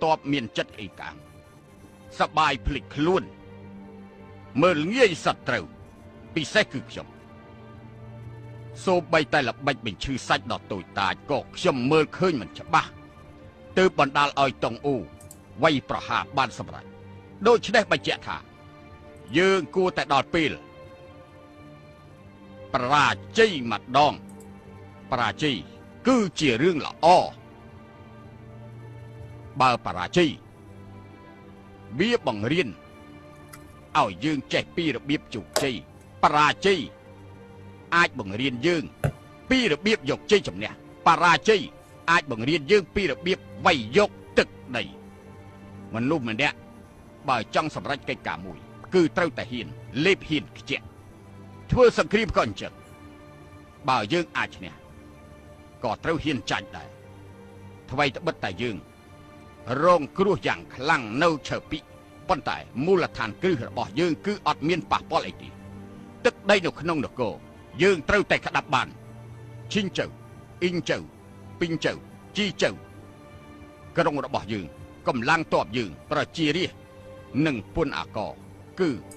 តបមានចិត្តអីកាងសបាយភ្លេចខ្លួនមើលងាយសត្រូវពិសេសគឺខ្ញុំសូម្បីតែល្បិចបញ្ឈឺសាច់ដល់តូចតាចក៏ខ្ញុំមើលឃើញមិនច្បាស់ទើបបណ្ដាលឲ្យតុងអ៊ូវាយប្រហារបានសម្រេចដូច្នេះបញ្ជាក់ថាយើងគួរតែដល់ពេលបរាជ័យម្ដងបរាជ័យគឺជារឿងល្អបើបរាជ័យវាបង្រៀនឲ្យយើងចេះពីរបៀបជោគជ័យបរាជ័យអាចបង្រៀនយើងពីរបៀបយកជ័យជំនះបរាជ័យអាចបង្រៀនយើងពីរបៀបវាយយកទឹកដីមនុស្សម្នាក់បើចង់សម្រេចកិច្ចការមួយគឺត្រូវតែហ៊ានលេបហ៊ានខ្ជាក់ធ្វើសង្គ្រាមក៏អញ្ចឹងបើយើងអាចឈ្នះក៏ត្រូវហ៊ានចាញ់ដែរថ្មីត្បិតតែយើងរងគ្រោះយ៉ាងខ្លាំងនៅឆើពីប៉ុន្តែមូលដ្ឋានគ្រឹះរបស់យើងគឺអត់មានប៉ះពាល់អីទេទឹកដីនៅក្នុងនគរយើងត្រូវតែក្តាប់បានឈីងជៅអ៊ីងជៅពីងជៅជីជៅក្រុងរបស់យើងកម្លាំងទ័ពយើងប្រជារាស្ត្រនិងពន្ធអាករគឺ